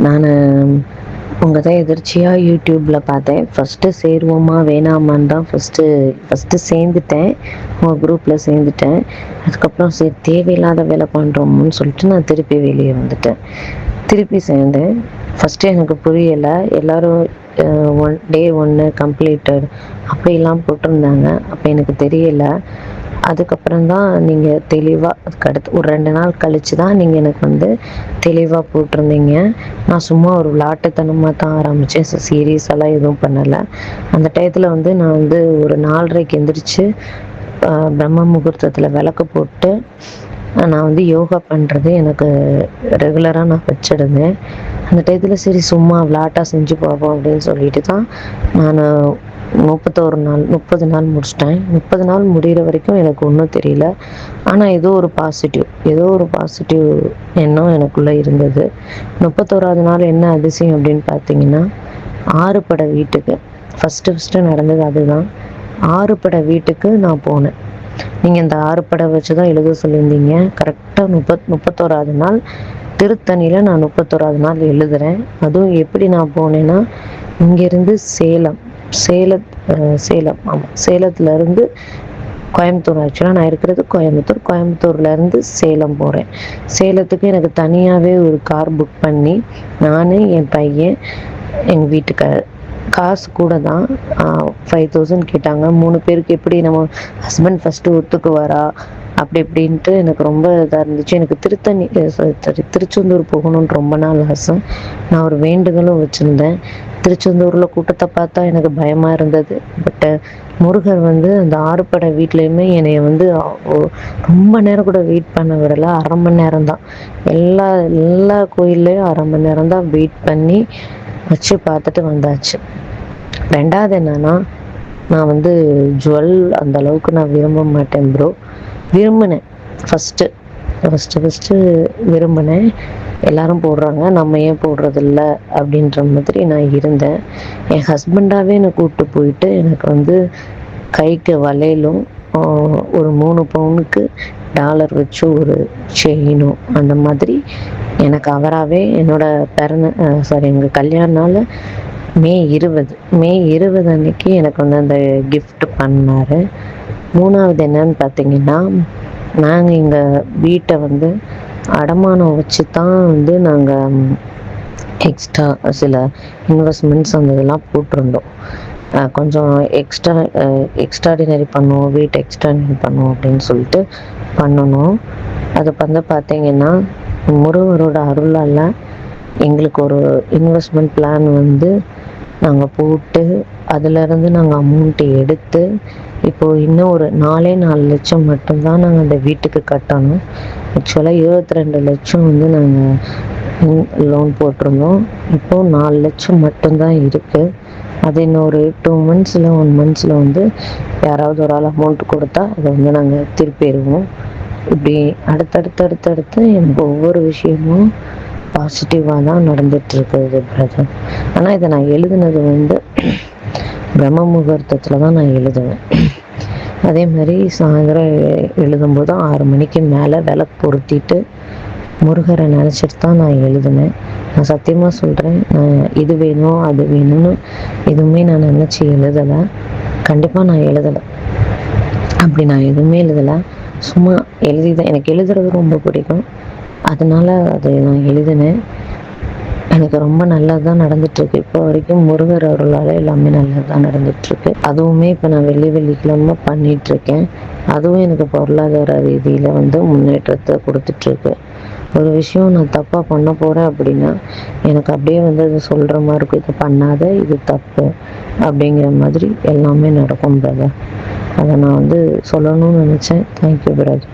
நான் உங்கள் தான் எதிர்ச்சியாக யூடியூப்பில் பார்த்தேன். ஃபஸ்ட்டு சேருவோமா வேணாமான்னு தான் ஃபஸ்ட்டு சேர்ந்துட்டேன். உங்கள் குரூப்பில் சேர்ந்துட்டேன். அதுக்கப்புறம் சரி தேவையில்லாத வேலை பண்ணுறோம்னு சொல்லிட்டு நான் திருப்பி வெளியே வந்துட்டேன். திருப்பி சேர்ந்தேன். ஃபஸ்ட்டு எனக்கு புரியலை. எல்லோரும் 1 கம்ப்ளீட்டட் அப்படிலாம் போட்டிருந்தாங்க. அப்போ எனக்கு தெரியலை. அதுக்கப்புறம் தான் நீங்கள் தெளிவாக அதுக்கடுத்து ஒரு 2 நாள் கழித்து தான் நீங்கள் எனக்கு வந்து தெளிவாக போட்டிருந்தீங்க. நான் சும்மா ஒரு விளாட்டுத்தனமாக தான் ஆரம்பித்தேன். சீரியஸெல்லாம் எதுவும் பண்ணலை. அந்த டயத்தில் வந்து நான் வந்து ஒரு 4:30க்கு எந்திரிச்சு பிரம்ம முகூர்த்தத்தில் விளக்கு போட்டு நான் வந்து யோகா பண்ணுறது எனக்கு ரெகுலராக நான் வச்சுருந்தேன். அந்த டயத்தில் சரி சும்மா விளாட்டாக செஞ்சு பார்ப்போம் அப்படின்னு சொல்லிட்டு தான் நான் 30 நாள் முடிச்சிட்டேன். 30 நாள் முடிகிற வரைக்கும் எனக்கு ஒன்றும் தெரியல. ஆனால் ஏதோ ஒரு பாசிட்டிவ் எண்ணம் எனக்குள்ளே இருந்தது. 31வது நாள் என்ன அதிசயம் அப்படின்னு பார்த்தீங்கன்னா, 6 படை வீட்டுக்கு ஃபஸ்ட்டு நடந்தது அதுதான். 6 படை வீட்டுக்கு நான் போனேன். நீங்கள் இந்த 6 படை வச்சு தான் எழுத சொல்லியிருந்தீங்க. கரெக்டாக 31வது நாள் திருத்தணியில் நான் 31வது நாள் எழுதுகிறேன். அதுவும் எப்படி நான் போனேன்னா, இங்கேருந்து சேலத்துலேருந்து கோயம்புத்தூர். ஆக்சுவலாக நான் இருக்கிறது கோயம்புத்தூர்லேருந்து சேலம் போகிறேன். சேலத்துக்கு எனக்கு தனியாகவே ஒரு கார் புக் பண்ணி நான், என் பையன், எங்கள் வீட்டுக்காரர். காசு கூட தான் 5000 கேட்டாங்க. 3 பேருக்கு எப்படி நம்ம ஹஸ்பண்ட் ஃபஸ்ட்டு ஒத்துக்குவாரா அப்படி இப்படின்ட்டு எனக்கு ரொம்ப இதாக இருந்துச்சு. எனக்கு திருச்செந்தூர் போகணுன்னு ரொம்ப நாள் ஆசை. நான் ஒரு வேண்டுதலும் வச்சுருந்தேன். திருச்செந்தூரில் கூட்டத்தை பார்த்தா எனக்கு பயமாக இருந்தது. பட் முருகர் வந்து அந்த 6 படை வீட்லேயுமே என்னை வந்து ரொம்ப நேரம் கூட வெயிட் பண்ண விடலை. 1/2 மணி நேரம் தான். எல்லா கோயில்லையும் 1/2 மணி நேரம் தான் வெயிட் பண்ணி வச்சு பார்த்துட்டு வந்தாச்சு. 2வது என்னன்னா, நான் வந்து ஜுவல் அந்த அளவுக்கு நான் விரும்ப மாட்டேன் ப்ரோ. விரும்பினேன் ஃபஸ்ட்டு விரும்பினேன். எல்லாரும் போடுறாங்க, நம்ம ஏன் போடுறதில்ல அப்படின்ற மாதிரி நான் இருந்தேன். என் ஹஸ்பண்டாகவே என்னை கூப்பிட்டு போயிட்டு எனக்கு வந்து கைக்கு வளையலும் ஒரு 3 பவுனுக்கு டாலர் வச்சு ஒரு செயினும் அந்த மாதிரி எனக்கு அவராகவே என்னோட எங்கள் கல்யாண நாள் மே 20 அன்னைக்கு எனக்கு வந்து அந்த கிஃப்ட் பண்ணார். 3வது என்னன்னு பார்த்தீங்கன்னா, நாங்கள் எங்கள் வீட்டை வந்து அடமானம் வச்சு தான் வந்து நாங்கள் எக்ஸ்ட்ரா சில இன்வெஸ்ட்மெண்ட்ஸ் அந்த இதெல்லாம் போட்டிருந்தோம். கொஞ்சம் எக்ஸ்ட்ராடினரி பண்ணுவோம், வீட்டை எக்ஸ்ட்ராடினரி பண்ணுவோம் அப்படின்னு சொல்லிட்டு பண்ணணும். அது வந்து பார்த்தீங்கன்னா, முருகரோட அருளால் எங்களுக்கு ஒரு இன்வெஸ்ட்மெண்ட் பிளான் வந்து நாங்கள் போட்டு அதிலேருந்து நாங்கள் அமௌண்ட்டு எடுத்து இப்போது இன்னும் ஒரு 4 லட்சம் மட்டும்தான் நாங்கள் அந்த வீட்டுக்கு கட்டணும். ஆக்சுவலாக 22 லட்சம் வந்து நாங்கள் லோன் போட்டிருந்தோம். இப்போது 4 லட்சம் மட்டும்தான் இருக்குது. அது இன்னொரு 2 மந்த்ஸில் 1 மந்த்ஸில் வந்து யாராவது ஒரு ஆள் அமௌண்ட் கொடுத்தா அதை வந்து நாங்கள் திருப்பிடுவோம். இப்படி அடுத்தடுத்து எனக்கு ஒவ்வொரு விஷயமும் பாசிட்டிவாக தான் நடந்துகிட்ருக்குது பிரதர். ஆனால் இதை நான் எழுதுனது வந்து பிரம்ம முகூர்த்தத்தில் தான் நான் எழுதுவேன். அதே மாதிரி சாயந்தரம் எழுதும்போது 6 மணிக்கு மேலே விளக்கு பொருத்திட்டு முருகரை நினச்சிட்டு தான் நான் எழுதினேன். நான் சத்தியமாக சொல்கிறேன், நான் இது வேணும் அது வேணும்னு எதுவுமே நான் நினச்சி எழுதலை. கண்டிப்பாக நான் எழுதலை. அப்படி நான் எதுவுமே எழுதலை. சும்மா எழுதிதான். எனக்கு எழுதுறது ரொம்ப பிடிக்கும். அதனால் அதை நான் எழுதினேன். எனக்கு ரொம்ப நல்லது தான் நடந்துகிட்ருக்கு. இப்போ வரைக்கும் முருகர் அருளால் எல்லாமே நல்லது தான் நடந்துகிட்ருக்கு. அதுவுமே இப்போ நான் வெள்ளிக்கிழமை பண்ணிகிட்ருக்கேன். அதுவும் எனக்கு பொருளாதார ரீதியில் வந்து முன்னேற்றத்தை கொடுத்துட்ருக்கு. ஒரு விஷயம் நான் தப்பாக பண்ண போகிறேன் அப்படின்னா எனக்கு அப்படியே வந்து அது சொல்கிற மாதிரி இருக்கும், இது பண்ணாத, இது தப்பு அப்படிங்கிற மாதிரி எல்லாமே நடக்கும் பிரதர். அதை நான் வந்து சொல்லணும்னு நினச்சேன். Thank you brother.